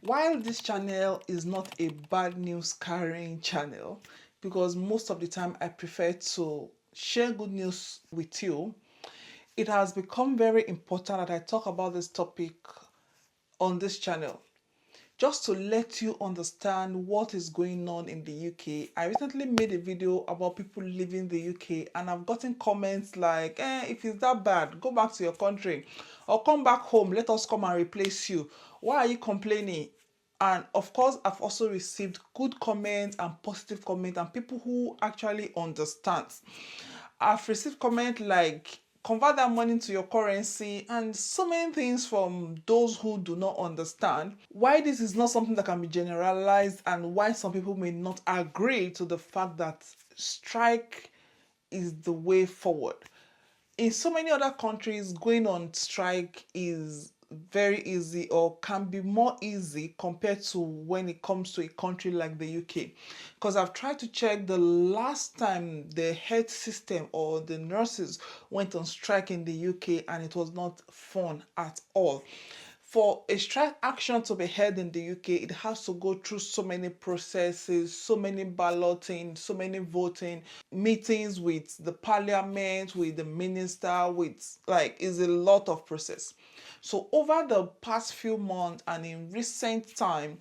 While this channel is not a bad news carrying channel, because most of the time I prefer to share good news with you, it has become very important that I talk about this topic on this channel. Just to let you understand what is going on in the UK, I recently made a video about people leaving the UK, and I've gotten comments like, if it's that bad, go back to your country or come back home, let us come and replace you. Why are you complaining? And of course, I've also received good comments and positive comments and people who actually understand. I've received comments like, convert that money to your currency, and so many things from those who do not understand why this is not something that can be generalized, and why some people may not agree to the fact that strike is the way forward. In so many other countries, going on strike is very easy, or can be more easy compared to when it comes to a country like the UK. Because I've tried to check the last time the health system or the nurses went on strike in the UK, and it was not fun at all. For a strike action to be held in the UK, it has to go through so many processes, so many balloting, so many voting, meetings with the parliament, with the minister, with like, is a lot of process. So over the past few months and in recent time,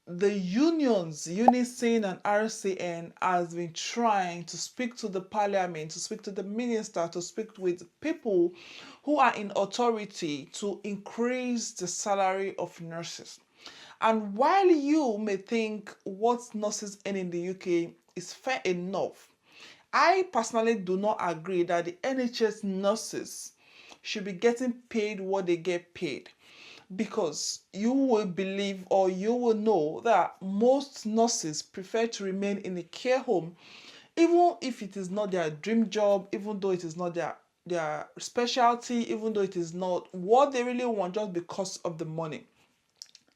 the unions, Unison and RCN, has been trying to speak to the parliament, to speak to the minister, to speak with people who are in authority to increase the salary of nurses. And while you may think what nurses earn in the UK is fair enough, I personally do not agree that the NHS nurses should be getting paid what they get paid, because you will believe, or you will know, that most nurses prefer to remain in a care home, even if it is not their dream job, even though it is not their specialty, even though it is not what they really want, just because of the money.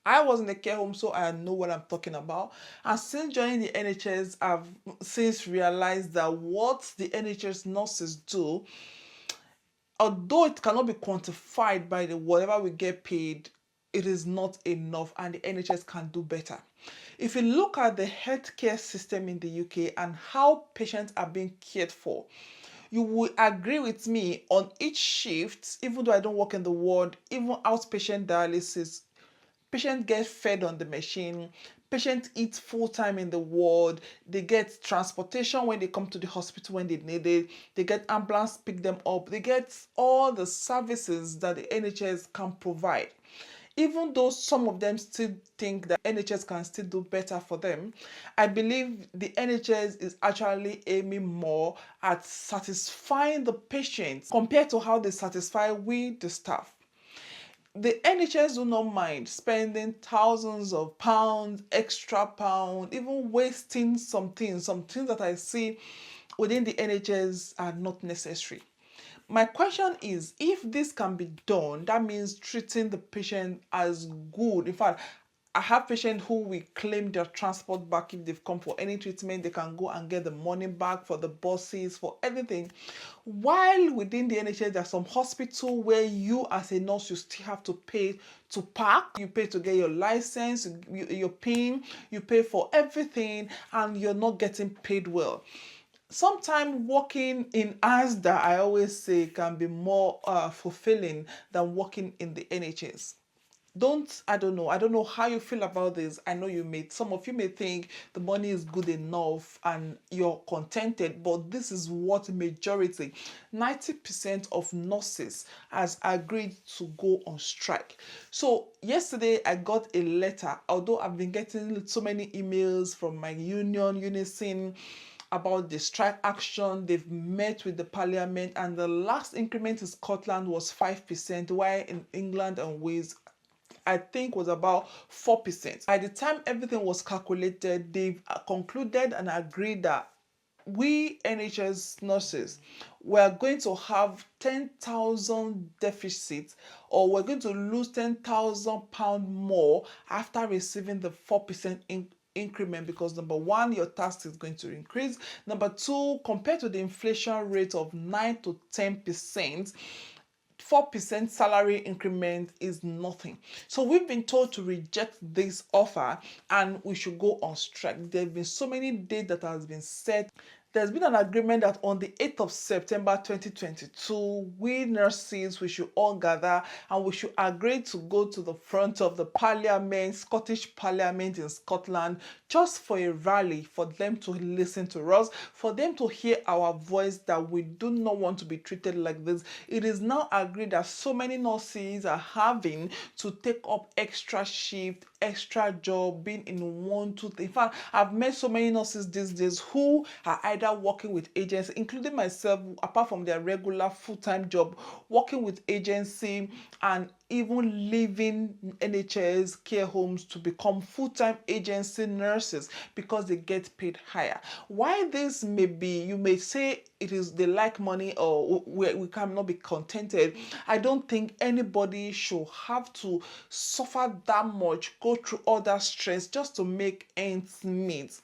I was in a care home, so I know what I'm talking about. And since joining the NHS, I've since realized that what the NHS nurses do, although it cannot be quantified by the whatever we get paid, it is not enough, and the NHS can do better. If you look at the healthcare system in the UK and how patients are being cared for, you will agree with me, on each shift, even though I don't work in the ward, even outpatient dialysis, patients get fed on the machine, patients eat full time in the ward, they get transportation when they come to the hospital when they need it, they get ambulance pick them up, they get all the services that the NHS can provide. Even though some of them still think that NHS can still do better for them, I believe the NHS is actually aiming more at satisfying the patients compared to how they satisfy we, the staff. The NHS do not mind spending thousands of pounds, extra pound, even wasting some things that I see within the NHS are not necessary. My question is, if this can be done, that means treating the patient as good. In fact, I have patients who will claim their transport back if they've come for any treatment. They can go and get the money back for the buses, for everything. While within the NHS, there's some hospital where you as a nurse, you still have to pay to park, you pay to get your license, you're paying, you pay for everything, and you're not getting paid well. Sometimes working in ASDA, I always say, can be more fulfilling than working in the NHS. I don't know how you feel about this. I know some of you may think the money is good enough and you're contented, but this is what majority, 90% of nurses has agreed to go on strike. So yesterday I got a letter, although I've been getting so many emails from my union, Unison, about the strike action. They've met with the parliament, and the last increment in Scotland was 5%, while in England and Wales, I think, was about 4%. By the time everything was calculated, they've concluded and agreed that we NHS nurses were going to have 10,000 deficit, or we're going to lose £10,000 more after receiving the 4% increment, because number one, your tax is going to increase. Number two, compared to the inflation rate of 9 to 10%, 4% salary increment is nothing. So we've been told to reject this offer and we should go on strike. There have been so many dates that has been set. There's been an agreement that on the 8th of September 2022, we nurses, we should all gather and we should agree to go to the front of the parliament, Scottish Parliament in Scotland, just for a rally, for them to listen to us, for them to hear our voice that we do not want to be treated like this. It is now agreed that so many nurses are having to take up extra shift, extra job, being in one, two, three. In fact, I've met so many nurses these days who are either working with agency, including myself, apart from their regular full-time job, working with agency and even leaving NHS care homes to become full-time agency nurses because they get paid higher. Why this may be, you may say it is they like money or we cannot be contented. I don't think anybody should have to suffer that much, go through all that stress just to make ends meet,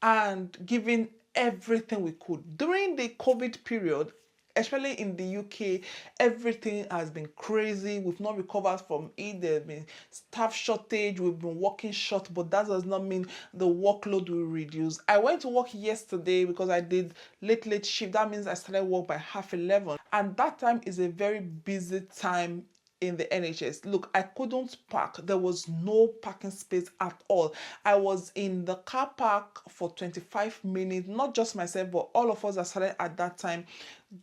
and giving everything we could. During the COVID period, especially in the UK, everything has been crazy. We've not recovered from it. There's been staff shortage. We've been working short, but that does not mean the workload will reduce. I went to work yesterday because I did late shift. That means I started work by 11:30, and that time is a very busy time in the NHS. Look, I couldn't park. There was no parking space at all. I was in the car park for 25 minutes, not just myself, but all of us that started at that time.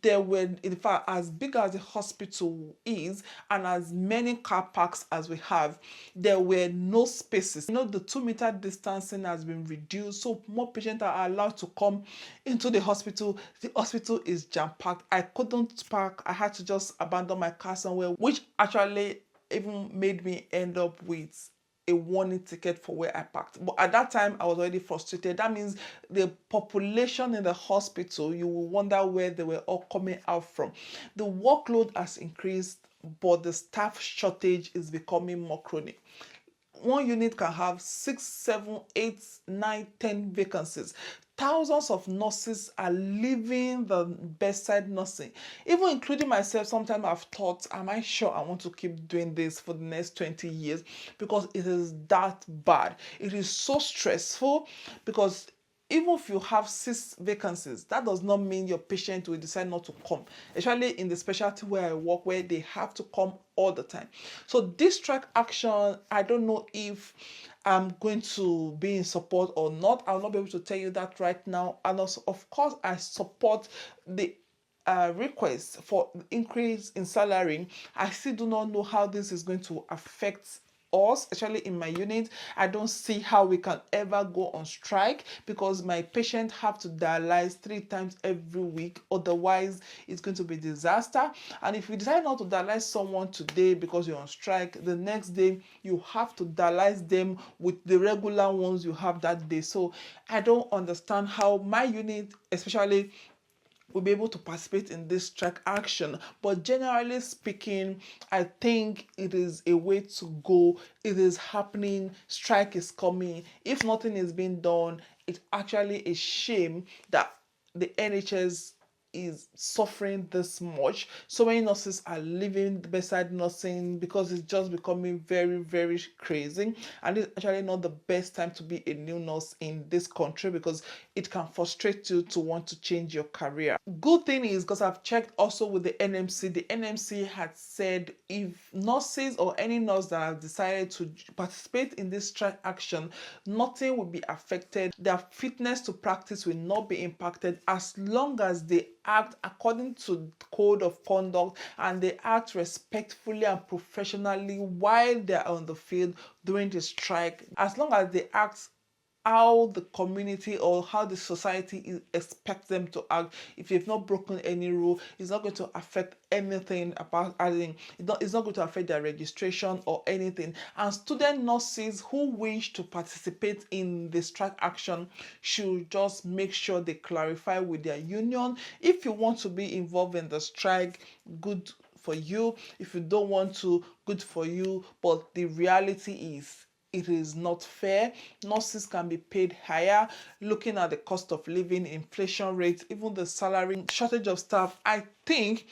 There were, in fact, as big as the hospital is and as many car parks as we have, there were no spaces. You know, the 2-meter distancing has been reduced, so more patients are allowed to come into the hospital. The hospital is jam-packed. I couldn't park. I had to just abandon my car somewhere, which actually even made me end up with a warning ticket for where I parked. But at that time, I was already frustrated. That means the population in the hospital, you will wonder where they were all coming out from. The workload has increased, but the staff shortage is becoming more chronic. One unit can have 6, 7, 8, 9, 10 vacancies. Thousands of nurses are leaving the bedside nursing. Even including myself, sometimes I've thought, am I sure I want to keep doing this for the next 20 years? Because it is that bad. It is so stressful because even if you have 6 vacancies, that does not mean your patient will decide not to come, especially in the specialty where I work, where they have to come all the time. So this strike action, I don't know if I'm going to be in support or not. I'll not be able to tell you that right now. And also, of course, I support the request for increase in salary. I still do not know how this is going to affect us, especially in my unit. I don't see how we can ever go on strike because my patient have to dialyze 3 times every week. Otherwise, it's going to be disaster. And if you decide not to dialyze someone today because you're on strike, the next day you have to dialyze them with the regular ones you have that day. So I don't understand how my unit, especially, will be able to participate in this strike action. But generally speaking, I think it is a way to go. It is happening. Strike is coming. If nothing is being done, it's actually a shame that the NHS is suffering this much. So many nurses are leaving the bedside nursing because it's just becoming very crazy, and it's actually not the best time to be a new nurse in this country because it can frustrate you to want to change your career. Good thing is, because I've checked also with the NMC had said if nurses or any nurse that have decided to participate in this strike action, nothing will be affected. Their fitness to practice will not be impacted as long as they act according to code of conduct and they act respectfully and professionally while they're on the field during the strike. As long as they act how the community or how the society expects them to act. If you've not broken any rule, it's not going to affect anything about adding. It's not going to affect their registration or anything. And student nurses who wish to participate in the strike action should just make sure they clarify with their union. If you want to be involved in the strike, good for you. If you don't want to, good for you. But the reality is, it is not fair. Nurses can be paid higher. Looking at the cost of living, inflation rates, even the salary, shortage of staff, I think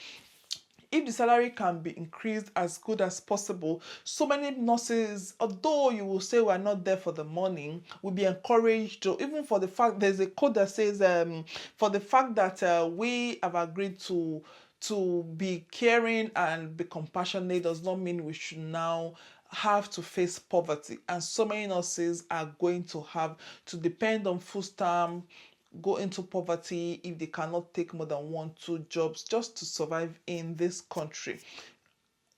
If the salary can be increased as good as possible, so many nurses, although you will say we're not there for the money, will be encouraged to, even for the fact there's a code that says for the fact that we have agreed to be caring and be compassionate does not mean we should now have to face poverty. And so many nurses are going to have to depend on food stamp, go into poverty if they cannot take more than 1, 2 jobs just to survive in this country.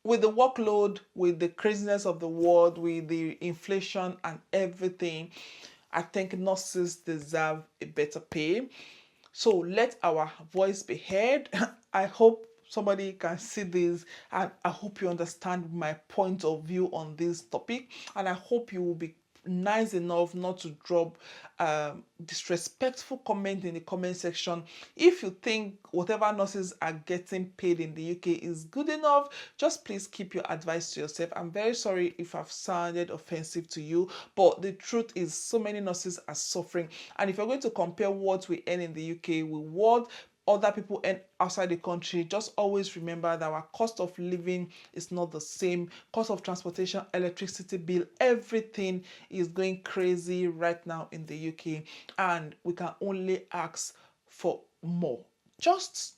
With the workload, with the craziness of the world, with the inflation and everything, I think nurses deserve a better pay. So let our voice be heard. I hope somebody can see this, and I hope you understand my point of view on this topic, and I hope you will be nice enough not to drop disrespectful comment in the comment section. If you think whatever nurses are getting paid in the UK is good enough, just please keep your advice to yourself. I'm very sorry if I've sounded offensive to you, but the truth is so many nurses are suffering. And if you're going to compare what we earn in the UK with what other people earn outside the country, just always remember that our cost of living is not the same. Cost of transportation, electricity bill, everything is going crazy right now in the UK, and we can only ask for more. Just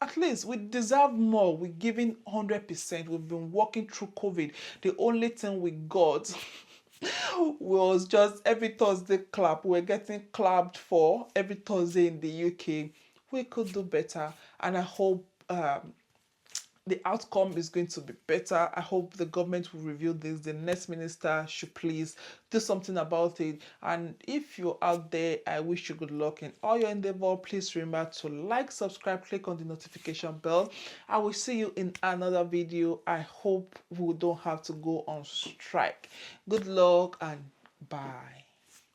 at least we deserve more. We're giving 100%. We've been working through COVID. The only thing we got was just every Thursday clap. We're getting clapped for every Thursday in the UK. We could do better, and I hope the outcome is going to be better. I hope the government will review this. The next minister should please do something about it. And if you're out there, I wish you good luck in all your endeavor. Please remember to like, subscribe, click on the notification bell. I will see you in another video. I hope we don't have to go on strike. Good luck and bye.